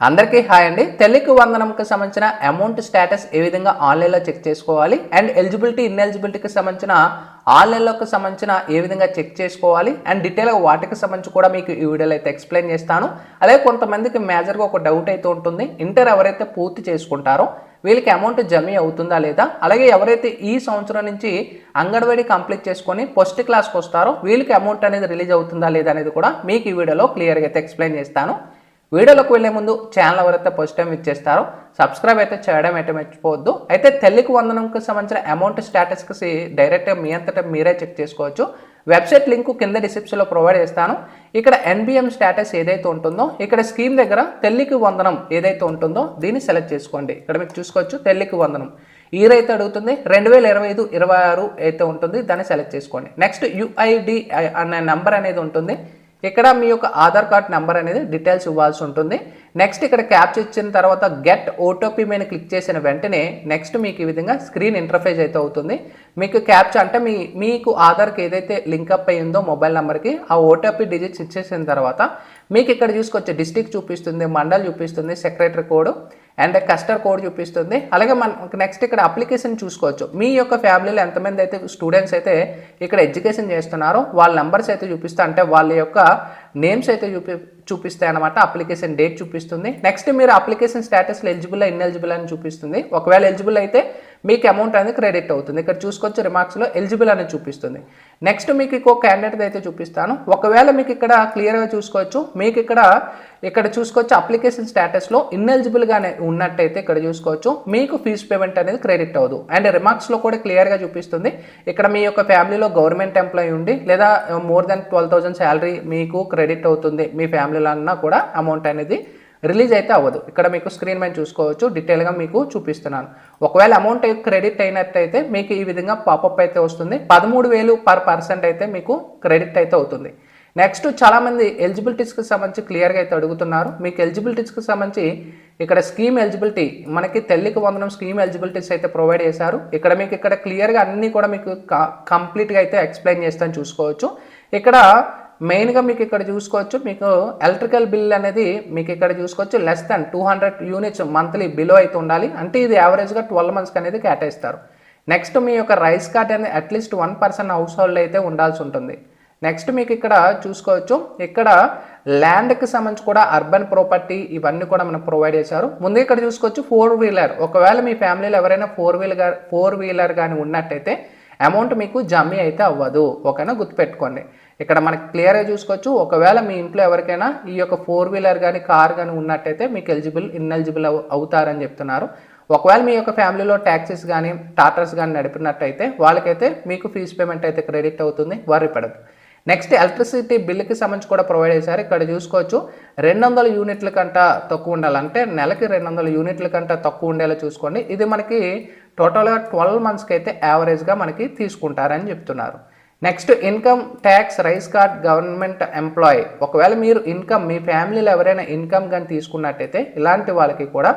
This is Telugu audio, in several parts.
అందరికీ హాయ్ అండి. తల్లికి వందనంకి సంబంధించిన అమౌంట్ స్టేటస్ ఏ విధంగా ఆన్లైన్లో చెక్ చేసుకోవాలి అండ్ ఎలిజిబిలిటీ ఇన్ఎలిజిబిలిటీకి సంబంధించిన ఆన్లైన్లోకి సంబంధించిన ఏ విధంగా చెక్ చేసుకోవాలి అండ్ డీటెయిల్గా వాటికి సంబంధించి కూడా మీకు ఈ వీడియోలో అయితే ఎక్స్ప్లెయిన్ చేస్తాను. అలాగే కొంతమందికి మేజర్గా ఒక డౌట్ అయితే ఉంటుంది, ఇంటర్ ఎవరైతే పూర్తి చేసుకుంటారో వీళ్ళకి అమౌంట్ జమ అవుతుందా లేదా, అలాగే ఎవరైతే ఈ సంవత్సరం నుంచి అంగన్వాడీ కంప్లీట్ చేసుకొని ఫస్ట్ క్లాస్కి వస్తారో వీళ్ళకి అమౌంట్ అనేది రిలీజ్ అవుతుందా లేదా అనేది కూడా మీకు ఈ వీడియోలో క్లియర్గా అయితే ఎక్స్ప్లెయిన్ చేస్తాను. వీడియోలోకి వెళ్లే ముందు ఛానల్ ఎవరైతే ఫస్ట్ టైం ఇచ్చేస్తారో సబ్స్క్రైబ్ అయితే చేయడం అయితే మర్చిపోవద్దు. అయితే తల్లికి వందనంకి సంబంధించిన అమౌంట్ స్టేటస్కి డైరెక్ట్గా మీ అంతటా మీరే చెక్ చేసుకోవచ్చు. వెబ్సైట్ లింక్ కింద డిస్క్రిప్షన్లో ప్రొవైడ్ చేస్తాను. ఇక్కడ ఎన్బిఎం స్టేటస్ ఏదైతే ఉంటుందో ఇక్కడ స్కీమ్ దగ్గర తల్లికి వందనం ఏదైతే ఉంటుందో దీన్ని సెలెక్ట్ చేసుకోండి. ఇక్కడ మీకు చూసుకోవచ్చు తల్లికి వందనం ఇయర్ అయితే అడుగుతుంది 2025-26 అయితే ఉంటుంది, దాన్ని సెలెక్ట్ చేసుకోండి. నెక్స్ట్ యుఐడి అనే నెంబర్ అనేది ఉంటుంది. ఇక్కడ మీ యొక్క ఆధార్ కార్డ్ నెంబర్ అనేది డీటెయిల్స్ ఇవ్వాల్సి ఉంటుంది. నెక్స్ట్ ఇక్కడ క్యాప్చర్ ఇచ్చిన తర్వాత గెట్ ఓటీపీ మీద క్లిక్ చేసిన వెంటనే నెక్స్ట్ మీకు ఈ విధంగా స్క్రీన్ ఇంటర్ఫేస్ అయితే అవుతుంది. మీకు క్యాప్చర్ అంటే మీకు ఆధార్కి ఏదైతే లింకప్ అయ్యిందో మొబైల్ నెంబర్కి ఆ ఓటీపీ డిజిట్స్ ఇచ్చేసిన తర్వాత మీకు ఇక్కడ చూసుకోవచ్చు డిస్ట్రిక్ట్ చూపిస్తుంది, మండల్ చూపిస్తుంది, సెక్రటరీ కోడ్ అండ్ కస్టర్ కోడ్ చూపిస్తుంది. అలాగే మనకు నెక్స్ట్ ఇక్కడ అప్లికేషన్ చూసుకోవచ్చు. మీ యొక్క ఫ్యామిలీలో ఎంతమంది అయితే స్టూడెంట్స్ అయితే ఇక్కడ ఎడ్యుకేషన్ చేస్తున్నారో వాళ్ళ నెంబర్స్ అయితే చూపిస్తా, అంటే వాళ్ళ యొక్క నేమ్స్ అయితే చూపిస్తాయి అనమాట. అప్లికేషన్ డేట్ చూపిస్తుంది. నెక్స్ట్ మీరు అప్లికేషన్ స్టేటస్లో ఎలిజిబుల్ ఇన్ఎలిజిబుల్ అని చూపిస్తుంది. ఒకవేళ ఎలిజిబుల్ అయితే మీకు అమౌంట్ అనేది క్రెడిట్ అవుతుంది. ఇక్కడ చూసుకోవచ్చు రిమార్క్స్లో ఎలిజిబుల్ అనేది చూపిస్తుంది. నెక్స్ట్ మీకు ఇంకొక క్యాండిడేట్ అయితే చూపిస్తాను. ఒకవేళ మీకు ఇక్కడ క్లియర్గా చూసుకోవచ్చు, మీకు ఇక్కడ చూసుకోవచ్చు అప్లికేషన్ స్టేటస్లో ఇన్ఎలిజిబుల్గానే ఉన్నట్టయితే ఇక్కడ చూసుకోవచ్చు మీకు ఫీజు పేమెంట్ అనేది క్రెడిట్ అవ్వదు. అండ్ రిమార్క్స్లో కూడా క్లియర్గా చూపిస్తుంది ఇక్కడ మీ యొక్క ఫ్యామిలీలో గవర్నమెంట్ ఎంప్లాయీ ఉండి లేదా మోర్ దెన్ 12,000 శాలరీ మీకు క్రెడిట్ అవుతుంది మీ ఫ్యామిలీలో అన్నా కూడా అమౌంట్ అనేది రిలీజ్ అయితే అవ్వదు. ఇక్కడ మీకు స్క్రీన్ మీద చూసుకోవచ్చు, డీటెయిల్గా మీకు చూపిస్తున్నాను. ఒకవేళ అమౌంట్ క్రెడిట్ అయినట్టయితే మీకు ఈ విధంగా పాపప్ అయితే వస్తుంది. 13,000 పర్ పర్సెంట్ అయితే మీకు క్రెడిట్ అయితే అవుతుంది. నెక్స్ట్ చాలామంది ఎలిజిబిలిటీస్కి సంబంధించి క్లియర్గా అయితే అడుగుతున్నారు. మీకు ఎలిజిబిలిటీస్కి సంబంధించి ఇక్కడ స్కీమ్ ఎలిజిబిలిటీ మనకి తల్లికి వందనం స్కీమ్ ఎలిజిబిలిటీస్ అయితే ప్రొవైడ్ చేశారు. ఇక్కడ మీకు ఇక్కడ క్లియర్గా అన్నీ కూడా మీకు కంప్లీట్గా అయితే ఎక్స్ప్లెయిన్ చేస్తాను చూసుకోవచ్చు. ఇక్కడ మెయిన్గా మీకు ఇక్కడ చూసుకోవచ్చు మీకు ఎలక్ట్రికల్ బిల్ అనేది మీకు ఇక్కడ చూసుకోవచ్చు less than 200 units monthly below అయితే ఉండాలి. అంటే ఇది యావరేజ్గా 12 మంత్స్కి అనేది కేటాయిస్తారు. నెక్స్ట్ మీ యొక్క రైస్ కార్డ్ అనేది అట్లీస్ట్ 1% హౌస్ హోల్డ్ అయితే ఉండాల్సి ఉంటుంది. నెక్స్ట్ మీకు ఇక్కడ చూసుకోవచ్చు ఇక్కడ ల్యాండ్కి సంబంధించి కూడా అర్బన్ ప్రాపర్టీ ఇవన్నీ కూడా మనం ప్రొవైడ్ చేశారు. ముందు ఇక్కడ చూసుకోవచ్చు 4 వీలర్, ఒకవేళ మీ ఫ్యామిలీలో ఎవరైనా 4 వీలర్ కానీ ఉన్నట్టయితే అమౌంట్ మీకు జమ అయితే అవ్వదు. ఓకేనా, గుర్తుపెట్టుకోండి. ఇక్కడ మనకి క్లియర్గా చూసుకోవచ్చు ఒకవేళ మీ ఇంట్లో ఎవరికైనా ఈ యొక్క 4 వీలర్ కానీ కార్ కానీ ఉన్నట్టయితే మీకు ఇన్ఎలిజిబుల్ అవుతారని చెప్తున్నారు. ఒకవేళ మీ యొక్క ఫ్యామిలీలో ట్యాక్సీస్ కానీ టాటర్స్ కానీ నడిపినట్టయితే వాళ్ళకైతే మీకు ఫీజు పేమెంట్ అయితే క్రెడిట్ అవుతుంది, వరి పడదు. నెక్స్ట్ ఎలక్ట్రిసిటీ బిల్లుకి సంబంధించి కూడా ప్రొవైడ్ చేశారు. ఇక్కడ చూసుకోవచ్చు 200 యూనిట్ల కంట తక్కువ ఉండాలి, అంటే నెలకి 200 యూనిట్ల కంట తక్కువ ఉండేలా చూసుకోండి. ఇది మనకి టోటల్గా 12 మంత్స్కి అయితే యావరేజ్గా మనకి తీసుకుంటారని చెప్తున్నారు. Next income tax rice card government employee, ఒకవేళ మీరు ఇన్కమ్ మీ ఫ్యామిలీలో ఎవరైనా ఇన్కమ్ కానీ తీసుకున్నట్టయితే ఇలాంటి వాళ్ళకి కూడా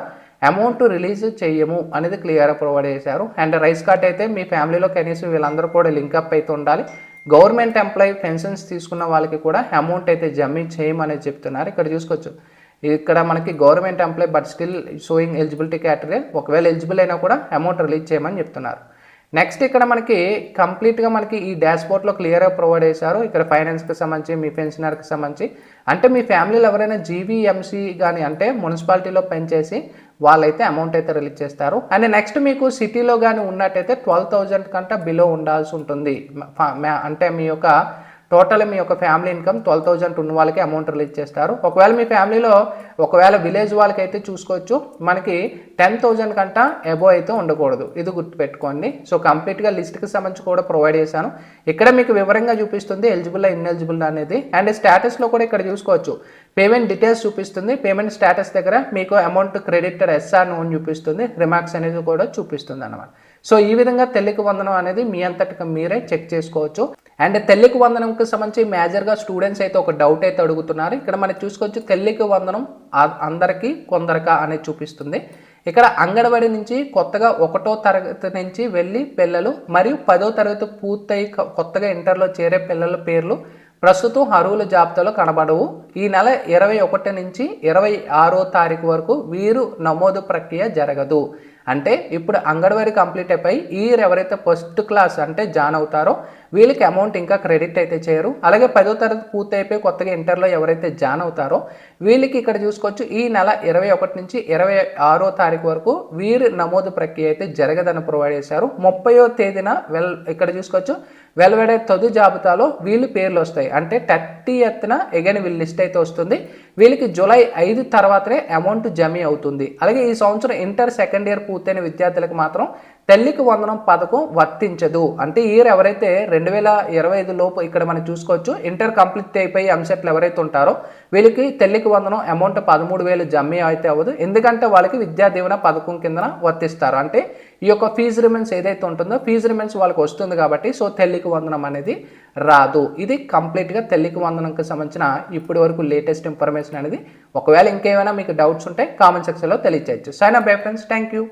అమౌంట్ రిలీజ్ చేయము అనేది క్లియర్గా ప్రొవైడ్ చేశారు. అండ్ రైస్ కార్డ్ అయితే మీ ఫ్యామిలీలో కనీసం వీళ్ళందరూ కూడా లింకప్ అయితే ఉండాలి. గవర్నమెంట్ ఎంప్లాయీ పెన్షన్స్ తీసుకున్న వాళ్ళకి కూడా అమౌంట్ అయితే జమ చేయమనేది చెప్తున్నారు. ఇక్కడ చూసుకోవచ్చు ఇక్కడ మనకి government employee but still showing eligibility category, ఒకవేళ ఎలిజిబుల్ అయినా కూడా అమౌంట్ రిలీజ్ చేయమని చెప్తున్నారు. నెక్స్ట్ ఇక్కడ మనకి కంప్లీట్గా మనకి ఈ డాష్బోర్డ్లో క్లియర్గా ప్రొవైడ్ చేశారు. ఇక్కడ ఫైనాన్స్కి సంబంధించి మీ పెన్షనర్కి సంబంధించి అంటే మీ ఫ్యామిలీలో ఎవరైనా జీవీఎంసీ కానీ అంటే మున్సిపాలిటీలో పనిచేసి వాళ్ళైతే అమౌంట్ అయితే రిలీజ్ చేస్తారు. అండ్ నెక్స్ట్ మీకు సిటీలో కానీ ఉన్నట్టయితే 12,000 కంటే బిలో ఉండాల్సి ఉంటుంది. అంటే మీ యొక్క టోటల్ మీ యొక్క ఫ్యామిలీ ఇన్కమ్ 12,000 ఉన్న వాళ్ళకి అమౌంట్ రిలీజ్ చేస్తారు. ఒకవేళ మీ ఫ్యామిలీలో ఒకవేళ విలేజ్ వాళ్ళకి అయితే చూసుకోవచ్చు మనకి 10,000 కంటే అబోవ్ అయితే ఉండకూడదు, ఇది గుర్తుపెట్టుకోండి. సో కంప్లీట్గా లిస్ట్కి సంబంధించి కూడా ప్రొవైడ్ చేశాను. ఇక్కడ మీకు వివరంగా చూపిస్తుంది ఎలిజిబుల్ ఇన్ఎలిజిబుల్ అనేది. అండ్ స్టేటస్లో కూడా ఇక్కడ చూసుకోవచ్చు పేమెంట్ డీటెయిల్స్ చూపిస్తుంది. పేమెంట్ స్టేటస్ దగ్గర మీకు అమౌంట్ క్రెడిటెడ్ ఎస్ఆర్ నోన్ చూపిస్తుంది, రిమార్క్స్ అనేది కూడా చూపిస్తుంది అన్నమాట. సో ఈ విధంగా తల్లికి వందనం అనేది మీ అంతటికి మీరే చెక్ చేసుకోవచ్చు. అండ్ తల్లికి వందనంకి సంబంధించి మేజర్గా స్టూడెంట్స్ అయితే ఒక డౌట్ అయితే అడుగుతున్నారు. ఇక్కడ మనం చూసుకోవచ్చు తల్లికి వందనం అందరికీ కొందరికా అనేది చూపిస్తుంది. ఇక్కడ అంగన్వాడీ నుంచి కొత్తగా 1వ తరగతి నుంచి వెళ్ళి పిల్లలు మరియు 10వ తరగతి పూర్తయి కొత్తగా ఇంటర్లో చేరే పిల్లల పేర్లు ప్రస్తుతం అర్హుల జాబితాలో కనబడవు. ఈ నెల 21 నుంచి 26వ తారీఖు వరకు వీరు నమోదు ప్రక్రియ జరగదు. అంటే ఇప్పుడు అంగన్వాడీ కంప్లీట్ అయిపోయి ఈ ఇయర్ ఎవరైతే ఫస్ట్ క్లాస్ అంటే జాయిన్ అవుతారో వీళ్ళకి అమౌంట్ ఇంకా క్రెడిట్ అయితే చేయరు. అలాగే 10వ తరగతి పూర్తి అయిపోయి కొత్తగా ఇంటర్లో ఎవరైతే జాయిన్ అవుతారో వీళ్ళకి ఇక్కడ చూసుకోవచ్చు ఈ నెల 21 నుంచి 26వ తారీఖు వరకు వీరు నమోదు ప్రక్రియ అయితే జరగదని ప్రొవైడ్ చేశారు. 30వ తేదీన ఇక్కడ చూసుకోవచ్చు వెలువడే తుది జాబితాలో వీళ్ళు పేర్లు వస్తాయి. అంటే 30th ఎగైన్ వీళ్ళ లిస్ట్ అయితే వస్తుంది. వీళ్ళకి జూలై 5 తర్వాతనే అమౌంట్ జమ అవుతుంది. అలాగే ఈ సంవత్సరం ఇంటర్ సెకండ్ ఇయర్ పూర్తయిన విద్యార్థులకు మాత్రం తల్లికి వందనం పథకం వర్తించదు. అంటే ఈ ఇయర్ ఎవరైతే 2025 లోపు ఇక్కడ మనం చూసుకోవచ్చు ఇంటర్ కంప్లీట్ అయిపోయి ఎంసెట్లు ఎవరైతే ఉంటారో వీళ్ళకి తల్లికి వందనం అమౌంట్ 13,000 జమ అయితే అవ్వదు. ఎందుకంటే వాళ్ళకి విద్యా దీవెన పథకం కింద వర్తిస్తారు. అంటే ఈ యొక్క ఫీజు రిమెంట్స్ ఏదైతే ఉంటుందో ఫీజు రిమెంట్స్ వాళ్ళకి వస్తుంది కాబట్టి సో తల్లికి వందనం అనేది రాదు. ఇది కంప్లీట్గా తల్లికి వందనంకి సంబంధించిన ఇప్పటి వరకు లేటెస్ట్ ఇన్ఫర్మేషన్ అనేది. ఒకవేళ ఇంకేమైనా మీకు డౌట్స్ ఉంటే కామెంట్ సెక్షన్లో తెలియచేయచ్చు. Sign up bye friends. Thank you.